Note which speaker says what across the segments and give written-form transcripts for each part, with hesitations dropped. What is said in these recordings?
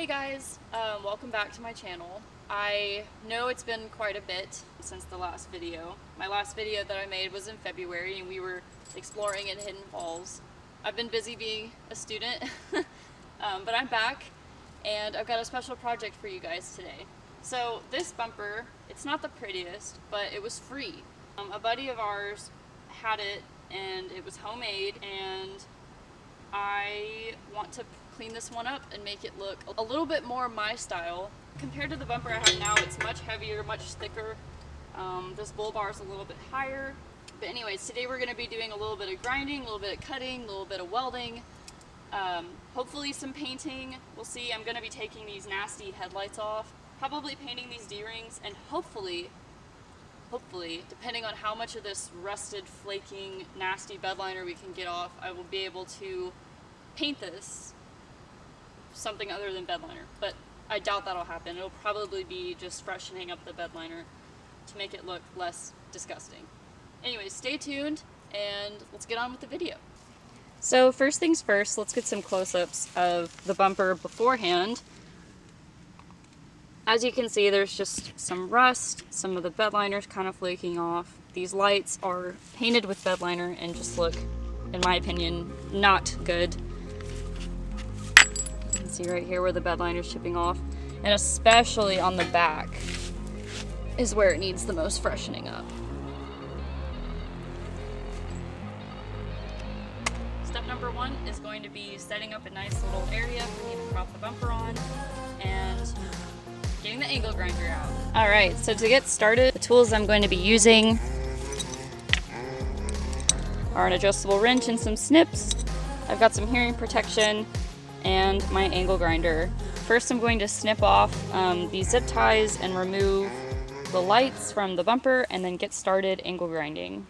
Speaker 1: Hey guys, welcome back to my channel. I know it's been quite a bit since the last video. My last video that I made was in February and we were exploring in Hidden Falls. I've been busy being a student, but I'm back and I've got a special project for you guys today. So this bumper, it's not the prettiest, but it was free. A buddy of ours had it and it was homemade, and I want to clean this one up and make it look a little bit more my style. Compared to the bumper I have now, it's much heavier, much thicker. This bull bar is a little bit higher. But anyways, today we're going to be doing a little bit of grinding, a little bit of cutting, a little bit of welding, hopefully some painting. We'll see. I'm going to be taking these nasty headlights off, probably painting these D-rings, and hopefully, depending on how much of this rusted, flaking, nasty bed liner we can get off, I will be able to paint this something other than bed liner. But I doubt that'll happen. It'll probably be just freshening up the bed liner to make it look less disgusting. Anyways, stay tuned and let's get on with the video. So first things first, let's get some close-ups of the bumper beforehand. As you can see, there's just some rust, some of the bed liner's kind of flaking off. These lights are painted with bed liner and just look, in my opinion, not good. You can see right here where the bed liner's chipping off, and especially on the back is where it needs the most freshening up. Step number one is going to be setting up a nice little area for me to prop the bumper on and getting the angle grinder out. Alright, so to get started, the tools I'm going to be using are an adjustable wrench and some snips. I've got some hearing protection and my angle grinder. First I'm going to snip off these zip ties and remove the lights from the bumper and then get started angle grinding.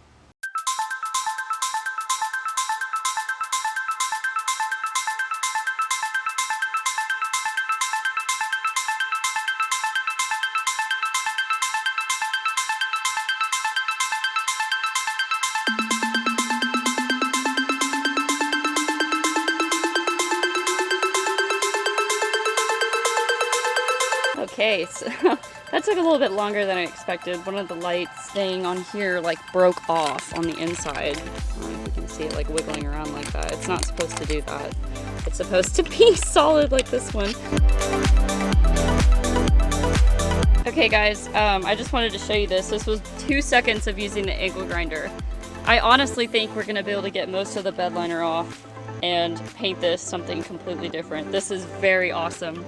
Speaker 1: Okay, so that took a little bit longer than I expected. One of the lights staying on here like broke off on the inside. You can see it like wiggling around like that. It's not supposed to do that. It's supposed to be solid like this one. Okay guys, I just wanted to show you this. This was 2 seconds of using the angle grinder. I honestly think we're gonna be able to get most of the bed liner off and paint this something completely different. This is very awesome.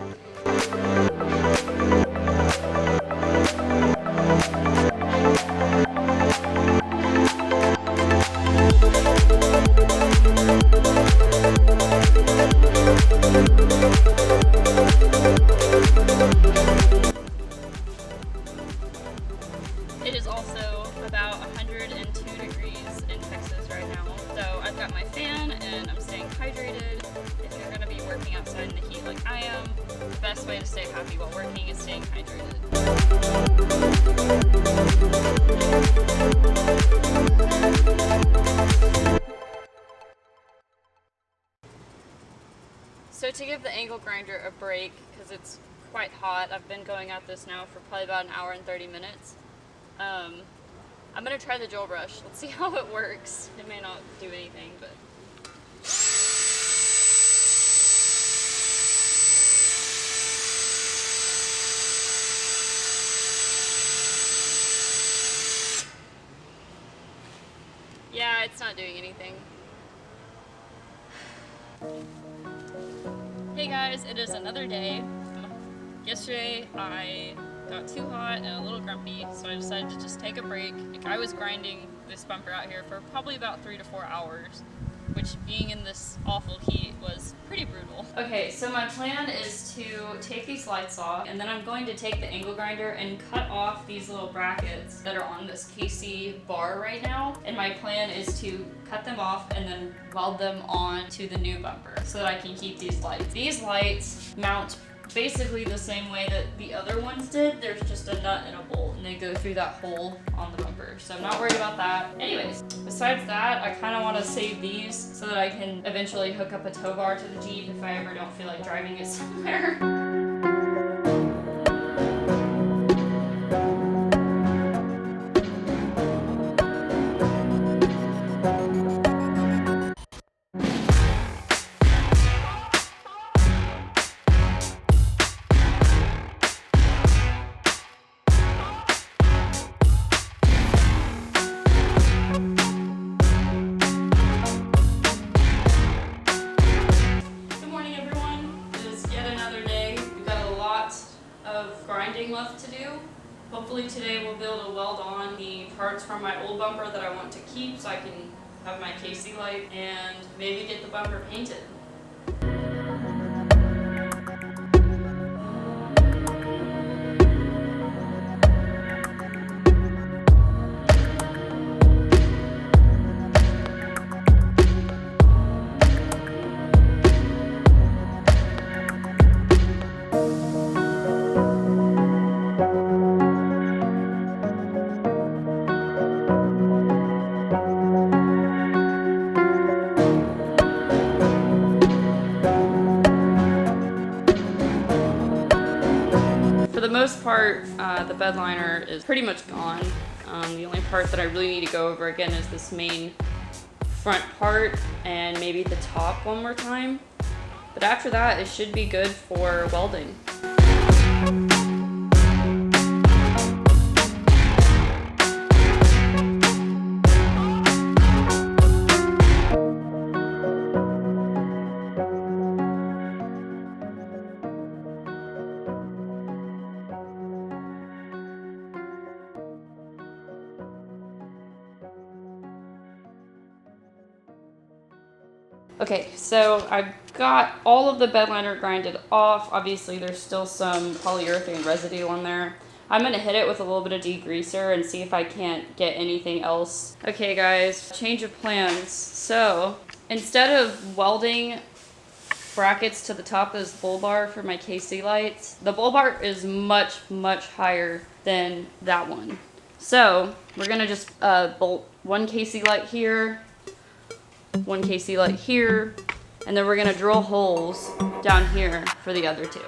Speaker 1: It is also about 102 degrees in Texas right now, so I've got my fan and I'm staying hydrated. If you're going to be working outside in the heat like I am, the best way to stay happy while working is staying hydrated. So to give the angle grinder a break, because it's quite hot, I've been going at this now for probably about an hour and 30 minutes. I'm going to try the Joel brush. Let's see how it works. It may not do anything, but... yeah, it's not doing anything. Hey guys, it is another day. Yesterday I got too hot and a little grumpy, so I decided to just take a break. I was grinding this bumper out here for probably about 3 to 4 hours, which being in this awful heat was pretty brutal. Okay, so my plan is to take these lights off, and then I'm going to take the angle grinder and cut off these little brackets that are on this KC bar right now. And my plan is to cut them off and then weld them on to the new bumper so that I can keep these lights. These lights mount basically the same way that the other ones did. There's just a nut and a bolt and they go through that hole on the bumper, so I'm not worried about that. Anyways, besides that, I kind of want to save these so that I can eventually hook up a tow bar to the Jeep if I ever don't feel like driving it somewhere. piping left to do. Hopefully today we'll be able to weld on the parts from my old bumper that I want to keep so I can have my KC light and maybe get the bumper painted. For the most part, the bed liner is pretty much gone. The only part that I really need to go over again is this main front part and maybe the top one more time. But after that, it should be good for welding. Okay, so I've got all of the bed liner grinded off. Obviously, there's still some polyurethane residue on there. I'm gonna hit it with a little bit of degreaser and see if I can't get anything else. Okay guys, change of plans. So instead of welding brackets to the top of this bull bar for my KC lights, the bull bar is much higher than that one. So we're gonna just bolt one KC light here, one KC light here, and then we're gonna drill holes down here for the other two.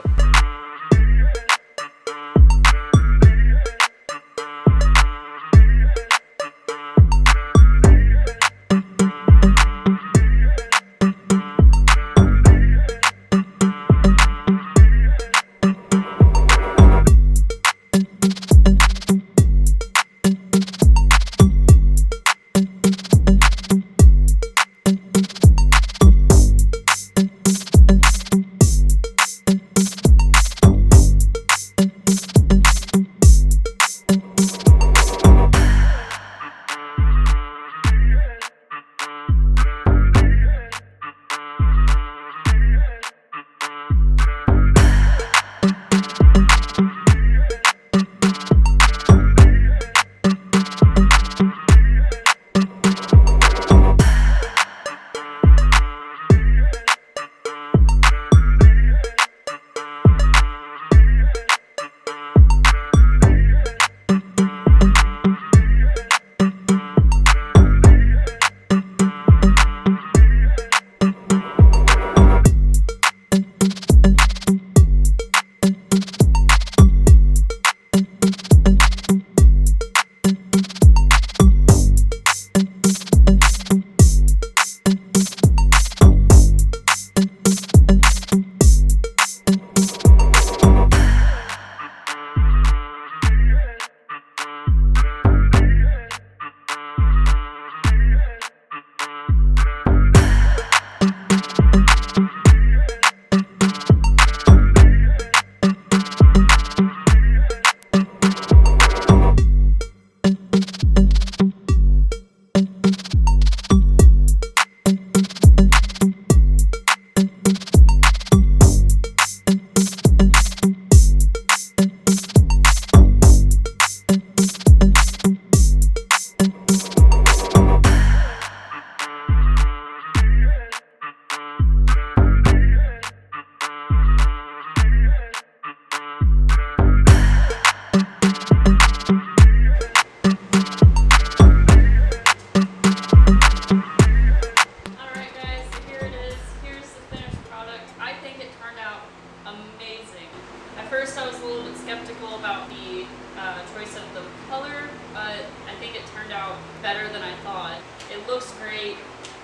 Speaker 1: choice of the color, but I think it turned out better than I thought. It looks great,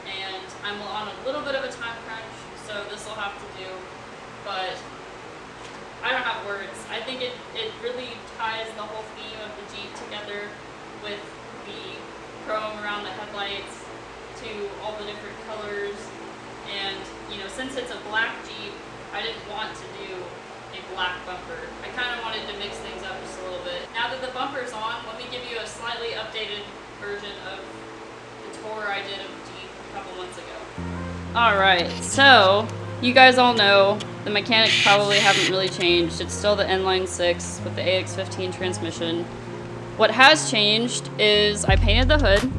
Speaker 1: and I'm on a little bit of a time crunch, so this will have to do, but I don't have words. I think it really ties the whole theme of the Jeep together with the chrome around the headlights to all the different colors. And, you know, since it's a black Jeep, I didn't want to do a black bumper. I kind of wanted to mix things up just a little bit. Now that the bumper's on, let me give you a slightly updated version of the tour I did of Jeep a couple months ago. Alright, so you guys all know the mechanics probably haven't really changed. It's still the inline 6 with the AX15 transmission. What has changed is I painted the hood.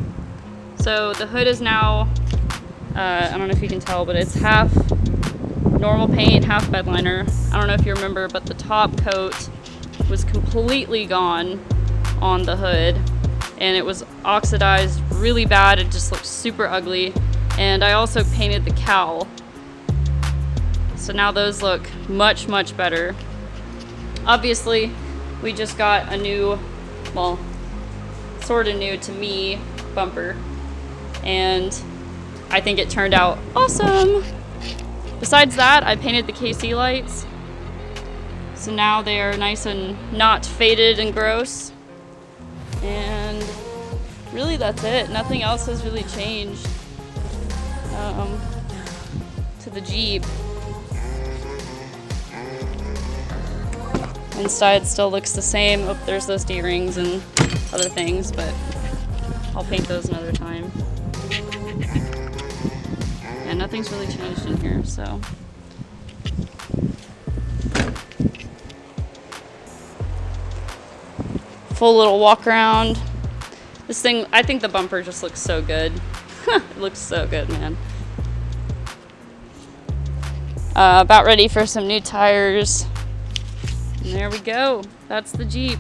Speaker 1: So the hood is now, I don't know if you can tell, but it's half normal paint, half bed liner. I don't know if you remember, but the top coat was completely gone on the hood and it was oxidized really bad. It just looked super ugly. And I also painted the cowl. So now those look much, much better. Obviously, we just got a new, well, sort of new to me, bumper. And I think it turned out awesome. Besides that, I painted the KC lights. So now they are nice and not faded and gross. And really that's it. Nothing else has really changed to the Jeep. Inside still looks the same. Oh, there's those D-rings and other things, but I'll paint those another time. And nothing's really changed in here, so. Full little walk around. This thing, I think the bumper just looks so good. It looks so good, man. About ready for some new tires. And there we go. That's the Jeep.